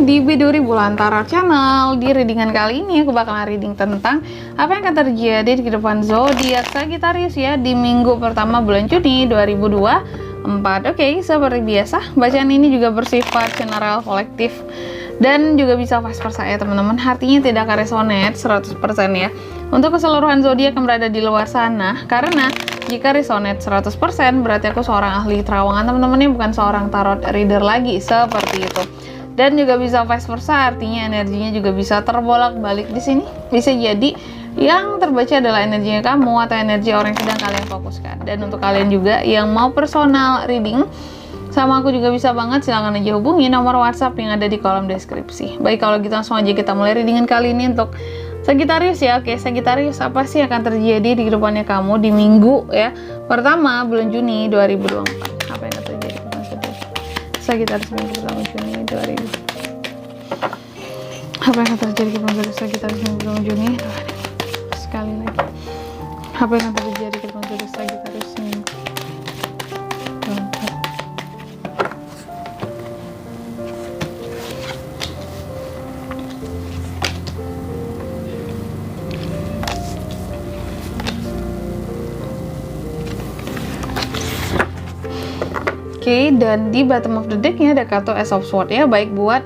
di Biduri Bulan Tarot Channel. Di readingan kali ini aku bakalan reading tentang apa yang akan terjadi di kehidupan zodiak Sagittarius ya di minggu pertama bulan Juni 2024. Oke, seperti biasa, bacaan ini juga bersifat general kolektif dan juga bisa vice versa ya teman-teman. Artinya tidak akan resonate 100% ya untuk keseluruhan zodiak yang berada di luar sana, karena jika resonate 100% berarti aku seorang ahli terawangan teman-teman, yang bukan seorang tarot reader lagi, seperti itu. Dan juga bisa vice versa, artinya energinya juga bisa terbolak-balik di sini. Bisa jadi yang terbaca adalah energinya kamu atau energi orang yang sedang kalian fokuskan. Dan untuk kalian juga yang mau personal reading sama aku juga bisa banget, silahkan aja hubungi nomor WhatsApp yang ada di kolom deskripsi. Baik, kalau gitu langsung aja kita mulai readingan kali ini untuk Sagittarius ya. Oke, Sagittarius, apa sih akan terjadi di kehidupannya kamu di minggu ya pertama bulan Juni 2024? Apa yang akan terjadi dengan Sagittarius minggu pertama Juni 2000? Apa yang akan terjadi kepada Sagittarius minggu pertama Juni 2000? Sekali lagi, apa yang akan terjadi kepada Sagittarius minggu 2024? Oke, dan di bottom of the decknya ada kartu Ace of Swords ya, baik buat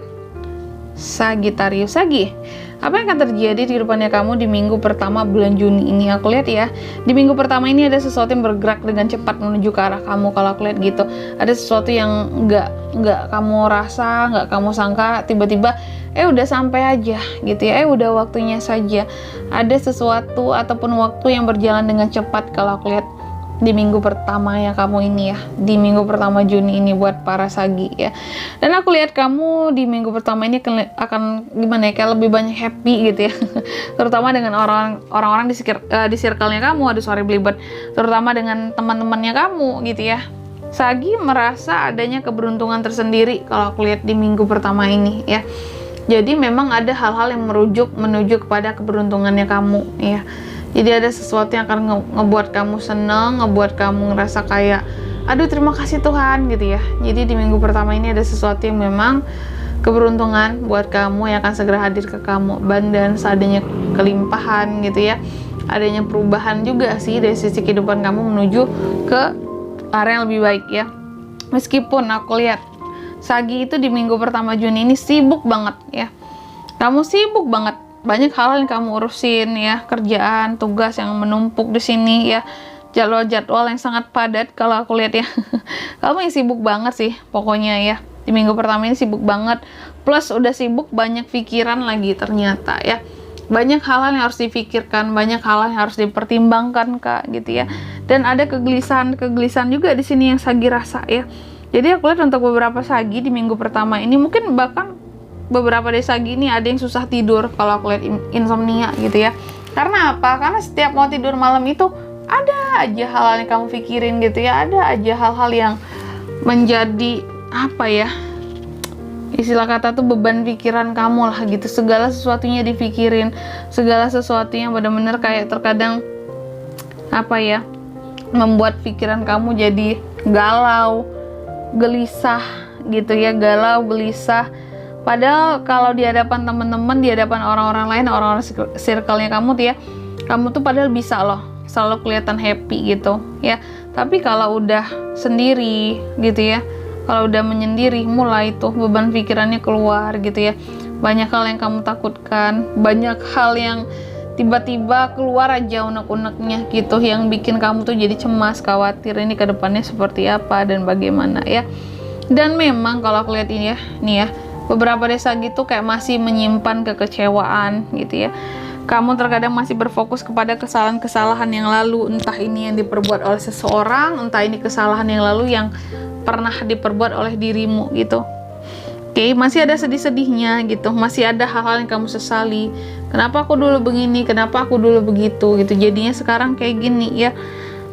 Sagittarius Sagi. Apa yang akan terjadi di kehidupannya kamu di minggu pertama bulan Juni ini? Aku lihat ya, di minggu pertama ini ada sesuatu yang bergerak dengan cepat menuju ke arah kamu. Kalau aku lihat gitu, ada sesuatu yang nggak kamu rasa, nggak kamu sangka, tiba-tiba udah sampai aja gitu ya, udah waktunya saja. Ada sesuatu ataupun waktu yang berjalan dengan cepat kalau aku lihat di minggu pertama ya kamu ini ya, di minggu pertama Juni ini buat para Sagi ya. Dan aku lihat kamu di minggu pertama ini akan gimana ya, kayak lebih banyak happy gitu ya terutama dengan orang-orang di circle-nya kamu. Ada suara belibet, terutama dengan teman-temannya kamu gitu ya. Sagi merasa adanya keberuntungan tersendiri kalau aku lihat di minggu pertama ini ya. Jadi memang ada hal-hal yang menuju kepada keberuntungannya kamu ya. Jadi ada sesuatu yang akan ngebuat kamu seneng, ngebuat kamu ngerasa kayak, aduh terima kasih Tuhan gitu ya. Jadi di minggu pertama ini ada sesuatu yang memang keberuntungan buat kamu yang akan segera hadir ke kamu. Dan seadanya kelimpahan gitu ya, adanya perubahan juga sih dari sisi kehidupan kamu menuju ke arah yang lebih baik ya. Meskipun aku lihat Sagi itu di minggu pertama Juni ini sibuk banget ya. Kamu sibuk banget, banyak hal yang kamu urusin ya, kerjaan, tugas yang menumpuk di sini ya, jadwal yang sangat padat kalau aku lihat ya. Kamu yang sibuk banget sih pokoknya ya, di minggu pertama ini sibuk banget, plus udah sibuk banyak pikiran lagi ternyata ya. Banyak hal yang harus dipikirkan, banyak hal yang harus dipertimbangkan Kak gitu ya. Dan ada kegelisahan juga di sini yang Sagi rasa ya. Jadi aku lihat untuk beberapa Sagi di minggu pertama ini, mungkin bahkan beberapa dari Sagi ini ada yang susah tidur kalau aku lihat, insomnia gitu ya. Karena apa? Karena setiap mau tidur malam itu ada aja hal-hal yang kamu pikirin gitu ya, ada aja hal-hal yang menjadi apa ya, istilah kata tuh beban pikiran kamu lah gitu. Segala sesuatunya dipikirin, segala sesuatu yang benar-benar kayak terkadang apa ya, membuat pikiran kamu jadi galau, gelisah gitu ya, galau, gelisah. Padahal kalau di hadapan teman-teman, di hadapan orang-orang lain, orang-orang circle-nya kamu tuh ya, kamu tuh padahal bisa loh selalu kelihatan happy gitu ya. Tapi kalau udah sendiri gitu ya, kalau udah menyendiri, mulai tuh beban pikirannya keluar gitu ya. Banyak hal yang kamu takutkan, banyak hal yang tiba-tiba keluar aja unek-uneknya gitu, yang bikin kamu tuh jadi cemas, khawatir ini ke depannya seperti apa dan bagaimana ya. Dan memang kalau aku lihat ini ya, nih ya, beberapa desa gitu kayak masih menyimpan kekecewaan gitu ya. Kamu terkadang masih berfokus kepada kesalahan-kesalahan yang lalu, entah ini yang diperbuat oleh seseorang, entah ini kesalahan yang lalu yang pernah diperbuat oleh dirimu gitu. Oke, masih ada sedih-sedihnya gitu, masih ada hal-hal yang kamu sesali. Kenapa aku dulu begini, kenapa aku dulu begitu gitu, jadinya sekarang kayak gini ya.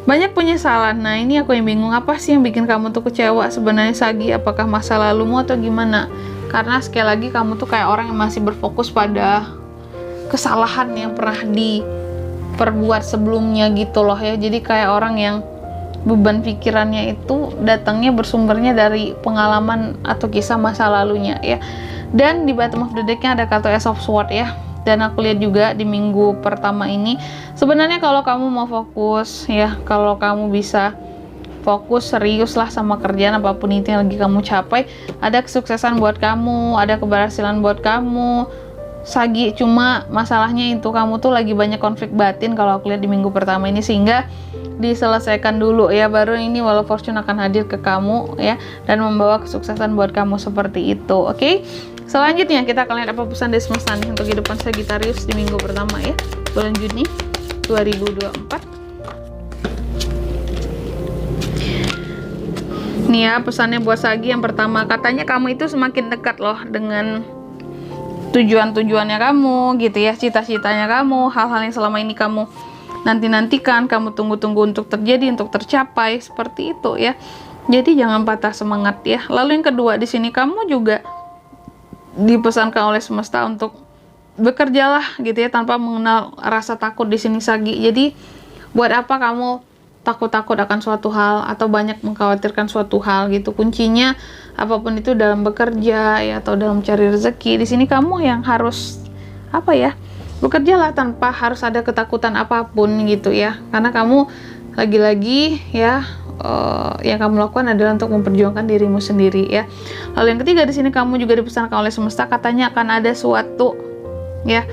Banyak penyesalan. Nah ini aku yang bingung, apa sih yang bikin kamu tuh kecewa sebenarnya Sagi? Apakah masa lalumu atau gimana? Karena sekali lagi kamu tuh kayak orang yang masih berfokus pada kesalahan yang pernah diperbuat sebelumnya gitu loh ya. Jadi kayak orang yang beban pikirannya itu datangnya bersumbernya dari pengalaman atau kisah masa lalunya ya. Dan di bottom of the decknya ada kartu Ace of Swords ya. Dan aku lihat juga di minggu pertama ini, sebenarnya kalau kamu mau fokus ya, kalau kamu bisa fokus serius lah sama kerjaan apapun itu yang lagi kamu capai, ada kesuksesan buat kamu, ada keberhasilan buat kamu, Sagi. Cuma masalahnya itu kamu tuh lagi banyak konflik batin kalau aku lihat di minggu pertama ini, sehingga diselesaikan dulu ya, baru ini Wheel of Fortune akan hadir ke kamu ya, dan membawa kesuksesan buat kamu seperti itu. Oke, selanjutnya kita akan lihat apa pesan dari semesta nih untuk kehidupan Sagittarius di minggu pertama ya, bulan Juni 2024. Nih ya, pesannya buat Sagi yang pertama, katanya kamu itu semakin dekat loh dengan tujuan-tujuannya kamu gitu ya, cita-citanya kamu, hal-hal yang selama ini kamu nanti-nantikan, kamu tunggu-tunggu untuk terjadi, untuk tercapai, seperti itu ya. Jadi jangan patah semangat ya. Lalu yang kedua, di sini kamu juga dipesankan oleh semesta untuk bekerjalah gitu ya, tanpa mengenal rasa takut di sini Sagi. Jadi buat apa kamu takut-takut akan suatu hal atau banyak mengkhawatirkan suatu hal gitu. Kuncinya apapun itu dalam bekerja ya, atau dalam cari rezeki, di sini kamu yang harus apa ya, bekerjalah tanpa harus ada ketakutan apapun gitu ya, karena kamu lagi-lagi ya yang kamu lakukan adalah untuk memperjuangkan dirimu sendiri ya. Lalu yang ketiga, di sini kamu juga dipesankan oleh semesta, katanya akan ada suatu ya,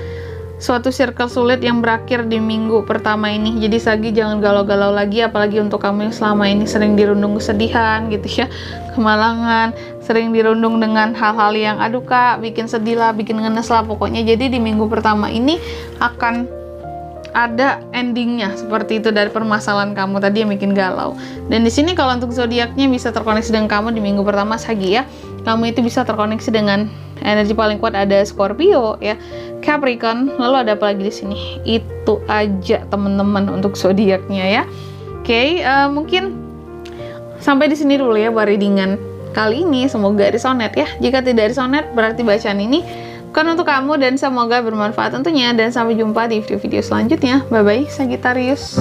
suatu circle sulit yang berakhir di minggu pertama ini. Jadi Sagi jangan galau-galau lagi, apalagi untuk kamu yang selama ini sering dirundung kesedihan gitu ya, kemalangan, sering dirundung dengan hal-hal yang aduh kak, bikin sedih lah, bikin ngenes lah pokoknya. Jadi di minggu pertama ini akan ada endingnya seperti itu dari permasalahan kamu tadi yang bikin galau. Dan di sini kalau untuk zodiaknya bisa terkoneksi dengan kamu di minggu pertama Sagi ya, kamu itu bisa terkoneksi dengan energi paling kuat, ada Scorpio ya, Capricorn, lalu ada apa lagi di sini? Itu aja teman-teman untuk zodiaknya ya. Oke, mungkin sampai di sini dulu ya readingan kali ini. Semoga resonate ya. Jika tidak resonate, berarti bacaan ini bukan untuk kamu, dan semoga bermanfaat tentunya. Dan sampai jumpa di video-video selanjutnya. Bye bye Sagittarius.